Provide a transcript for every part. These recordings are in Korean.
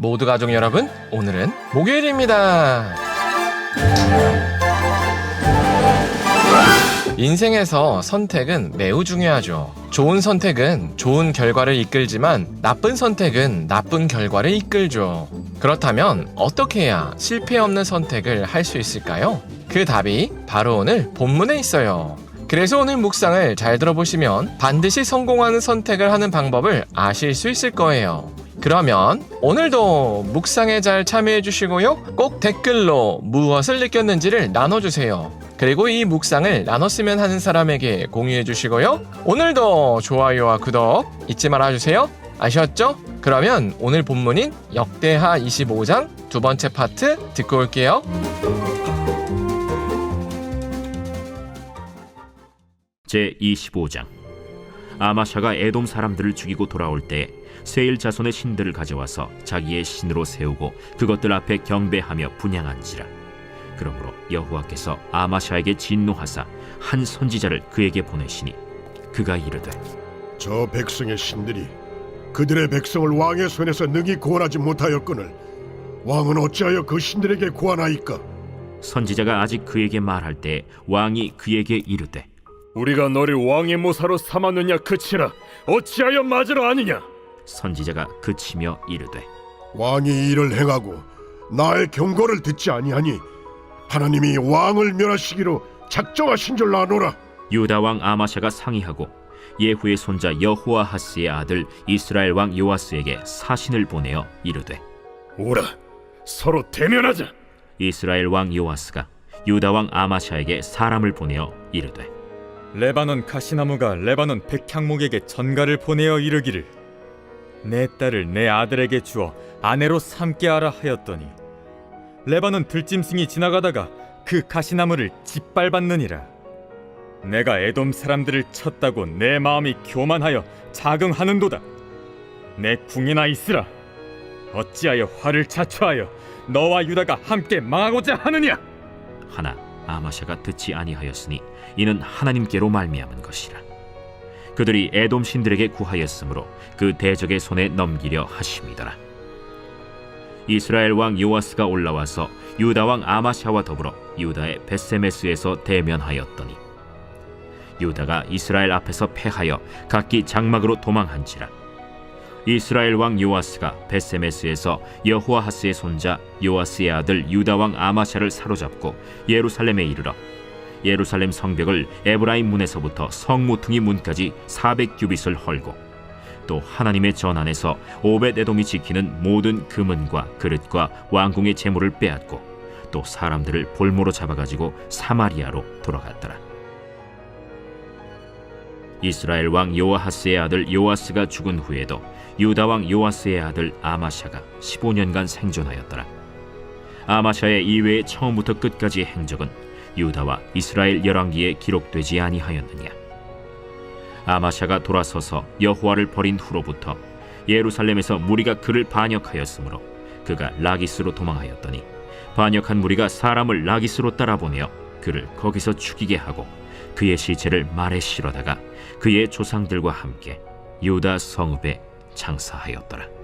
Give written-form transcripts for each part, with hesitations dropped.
모두 가족 여러분, 오늘은 목요일입니다. 인생에서 선택은 매우 중요하죠. 좋은 선택은 좋은 결과를 이끌지만 나쁜 선택은 나쁜 결과를 이끌죠. 그렇다면 어떻게 해야 실패 없는 선택을 할 수 있을까요? 그 답이 바로 오늘 본문에 있어요. 그래서 오늘 묵상을 잘 들어보시면 반드시 성공하는 선택을 하는 방법을 아실 수 있을 거예요. 그러면 오늘도 묵상에 잘 참여해 주시고요. 꼭 댓글로 무엇을 느꼈는지를 나눠주세요. 그리고 이 묵상을 나눴으면 하는 사람에게 공유해 주시고요. 오늘도 좋아요와 구독 잊지 말아주세요. 아셨죠? 그러면 오늘 본문인 역대하 25장 두 번째 파트 듣고 올게요. 제25장. 아마샤가 에돔 사람들을 죽이고 돌아올 때 세일 자손의 신들을 가져와서 자기의 신으로 세우고 그것들 앞에 경배하며 분향한지라. 그러므로 여호와께서 아마샤에게 진노하사 한 선지자를 그에게 보내시니 그가 이르되, 저 백성의 신들이 그들의 백성을 왕의 손에서 능히 구원하지 못하였거늘 왕은 어찌하여 그 신들에게 구하나이까? 선지자가 아직 그에게 말할 때 왕이 그에게 이르되, 우리가 너를 왕의 모사로 삼았느냐 그치라. 어찌하여 맞으러 아니냐? 선지자가 그치며 이르되, 왕이 이를 행하고 나의 경고를 듣지 아니하니 하나님이 왕을 멸하시기로 작정하신 줄 아노라. 유다 왕 아마샤가 상의하고 예후의 손자 여호아하스의 아들 이스라엘 왕 요아스에게 사신을 보내어 이르되, 오라, 서로 대면하자. 이스라엘 왕 요아스가 유다 왕 아마샤에게 사람을 보내어 이르되, 레바논 가시나무가 레바논 백향목에게 전가를 보내어 이르기를, 내 딸을 내 아들에게 주어 아내로 삼게 하라 하였더니 레바논 들짐승이 지나가다가 그 가시나무를 짓밟았느니라. 내가 에돔 사람들을 쳤다고 내 마음이 교만하여 자긍하는도다. 내 궁이나 있으라. 어찌하여 화를 자초하여 너와 유다가 함께 망하고자 하느냐? 하나 아마샤가 듣지 아니하였으니 이는 하나님께로 말미암은 것이라. 그들이 에돔 신들에게 구하였으므로 그 대적의 손에 넘기려 하심이더라. 이스라엘 왕 요아스가 올라와서 유다 왕 아마샤와 더불어 유다의 벳세메스에서 대면하였더니 유다가 이스라엘 앞에서 패하여 각기 장막으로 도망한지라. 이스라엘 왕 요아스가 벳세메스에서 여호아하스의 손자 요아스의 아들 유다 왕 아마샤를 사로잡고 예루살렘에 이르러 예루살렘 성벽을 에브라임 문에서부터 성모퉁이 문까지 400규빗을 헐고 또 하나님의 전 안에서 오벳에돔이 지키는 모든 금은과 그릇과 왕궁의 재물을 빼앗고 또 사람들을 볼모로 잡아가지고 사마리아로 돌아갔더라. 이스라엘 왕 요아하스의 아들 요아스가 죽은 후에도 유다 왕 요아스의 아들 아마샤가 15년간 생존하였더라. 아마샤의 이외의 처음부터 끝까지의 행적은 유다와 이스라엘 열왕기에 기록되지 아니하였느냐. 아마샤가 돌아서서 여호와를 버린 후로부터 예루살렘에서 무리가 그를 반역하였으므로 그가 라기스로 도망하였더니 반역한 무리가 사람을 라기스로 따라보내어 그를 거기서 죽이게 하고 그의 시체를 말에 실어다가 그의 조상들과 함께 유다 성읍에 장사하였더라.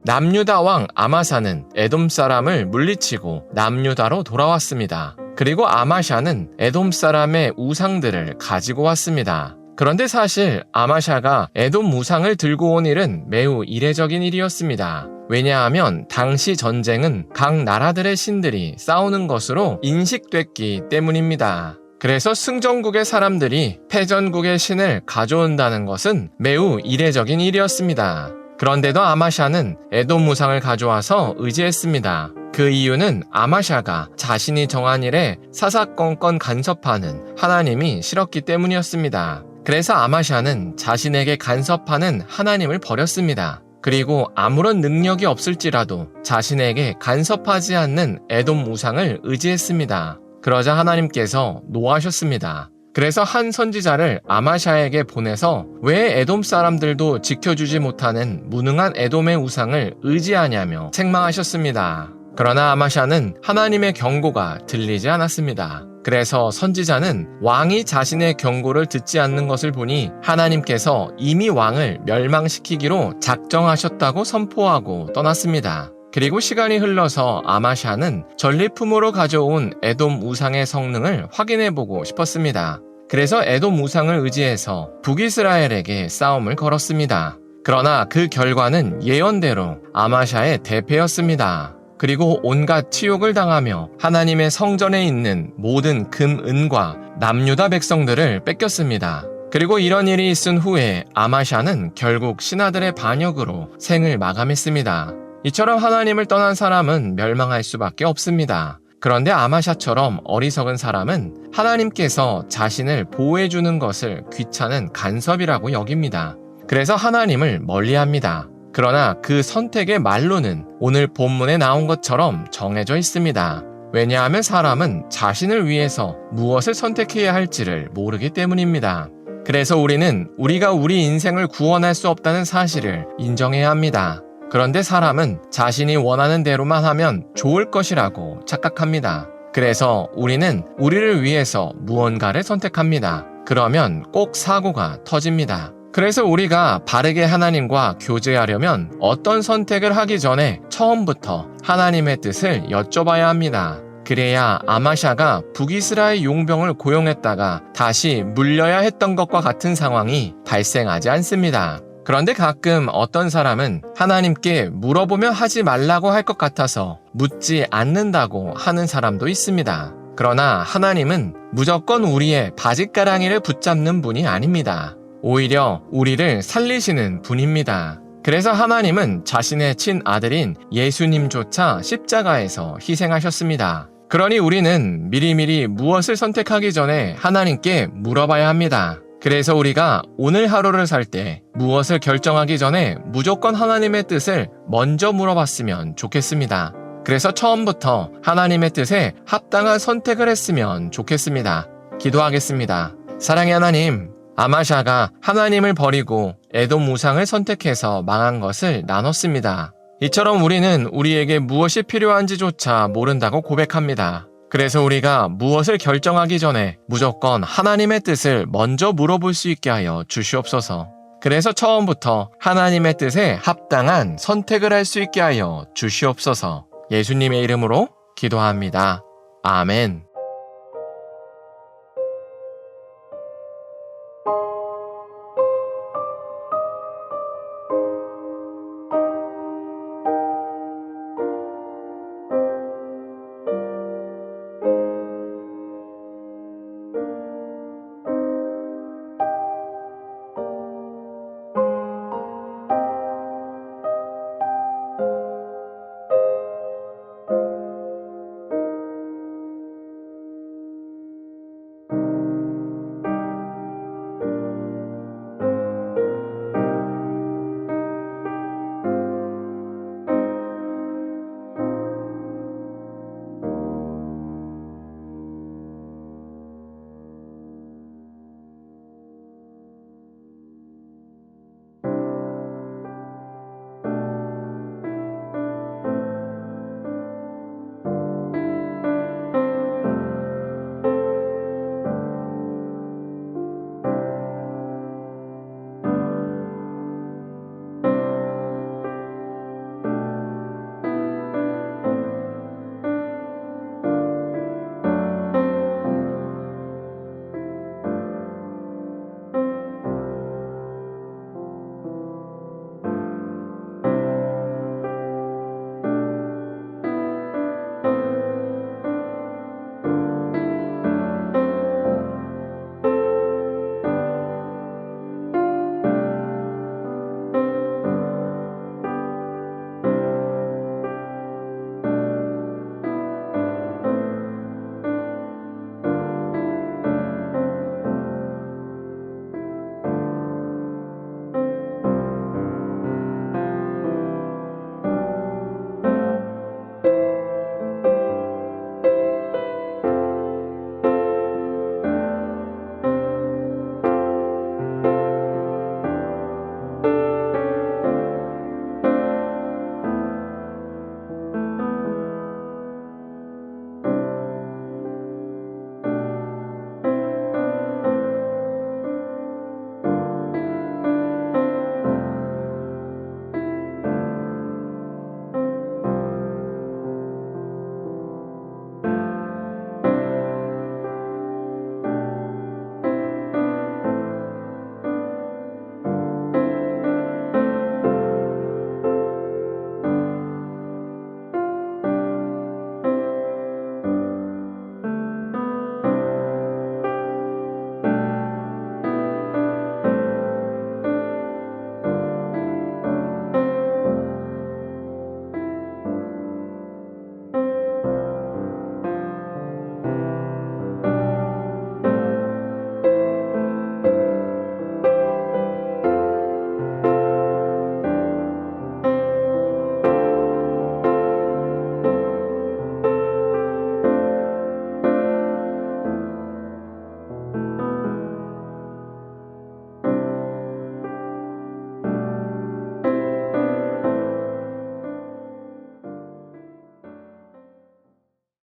남유다 왕 아마사는 에돔 사람을 물리치고 남유다로 돌아왔습니다. 그리고 아마샤는 에돔 사람의 우상들을 가지고 왔습니다. 그런데 사실 아마샤가 에돔 우상을 들고 온 일은 매우 이례적인 일이었습니다. 왜냐하면 당시 전쟁은 각 나라들의 신들이 싸우는 것으로 인식됐기 때문입니다. 그래서 승전국의 사람들이 패전국의 신을 가져온다는 것은 매우 이례적인 일이었습니다. 그런데도 아마샤는 에돔 우상을 가져와서 의지했습니다. 그 이유는 아마샤가 자신이 정한 일에 사사건건 간섭하는 하나님이 싫었기 때문이었습니다. 그래서 아마샤는 자신에게 간섭하는 하나님을 버렸습니다. 그리고 아무런 능력이 없을지라도 자신에게 간섭하지 않는 에돔 우상을 의지했습니다. 그러자 하나님께서 노하셨습니다. 그래서 한 선지자를 아마샤에게 보내서 왜 에돔 사람들도 지켜주지 못하는 무능한 에돔의 우상을 의지하냐며 책망하셨습니다. 그러나 아마샤는 하나님의 경고가 들리지 않았습니다. 그래서 선지자는 왕이 자신의 경고를 듣지 않는 것을 보니 하나님께서 이미 왕을 멸망시키기로 작정하셨다고 선포하고 떠났습니다. 그리고 시간이 흘러서 아마샤는 전리품으로 가져온 에돔 우상의 성능을 확인해보고 싶었습니다. 그래서 에돔 우상을 의지해서 북이스라엘에게 싸움을 걸었습니다. 그러나 그 결과는 예언대로 아마샤의 대패였습니다. 그리고 온갖 치욕을 당하며 하나님의 성전에 있는 모든 금, 은과 남유다 백성들을 뺏겼습니다. 그리고 이런 일이 있은 후에 아마샤는 결국 신하들의 반역으로 생을 마감했습니다. 이처럼 하나님을 떠난 사람은 멸망할 수밖에 없습니다. 그런데 아마샤처럼 어리석은 사람은 하나님께서 자신을 보호해주는 것을 귀찮은 간섭이라고 여깁니다. 그래서 하나님을 멀리합니다. 그러나 그 선택의 말로는 오늘 본문에 나온 것처럼 정해져 있습니다. 왜냐하면 사람은 자신을 위해서 무엇을 선택해야 할지를 모르기 때문입니다. 그래서 우리는 우리가 우리 인생을 구원할 수 없다는 사실을 인정해야 합니다. 그런데 사람은 자신이 원하는 대로만 하면 좋을 것이라고 착각합니다. 그래서 우리는 우리를 위해서 무언가를 선택합니다. 그러면 꼭 사고가 터집니다. 그래서 우리가 바르게 하나님과 교제하려면 어떤 선택을 하기 전에 처음부터 하나님의 뜻을 여쭤봐야 합니다. 그래야 아마샤가 북이스라엘 용병을 고용했다가 다시 물려야 했던 것과 같은 상황이 발생하지 않습니다. 그런데 가끔 어떤 사람은 하나님께 물어보면 하지 말라고 할 것 같아서 묻지 않는다고 하는 사람도 있습니다. 그러나 하나님은 무조건 우리의 바짓가랑이를 붙잡는 분이 아닙니다. 오히려 우리를 살리시는 분입니다. 그래서 하나님은 자신의 친아들인 예수님조차 십자가에서 희생하셨습니다. 그러니 우리는 미리미리 무엇을 선택하기 전에 하나님께 물어봐야 합니다. 그래서 우리가 오늘 하루를 살 때 무엇을 결정하기 전에 무조건 하나님의 뜻을 먼저 물어봤으면 좋겠습니다. 그래서 처음부터 하나님의 뜻에 합당한 선택을 했으면 좋겠습니다. 기도하겠습니다. 사랑의 하나님, 아마샤가 하나님을 버리고 에돔 우상을 선택해서 망한 것을 나눴습니다. 이처럼 우리는 우리에게 무엇이 필요한지조차 모른다고 고백합니다. 그래서 우리가 무엇을 결정하기 전에 무조건 하나님의 뜻을 먼저 물어볼 수 있게 하여 주시옵소서. 그래서 처음부터 하나님의 뜻에 합당한 선택을 할 수 있게 하여 주시옵소서. 예수님의 이름으로 기도합니다. 아멘.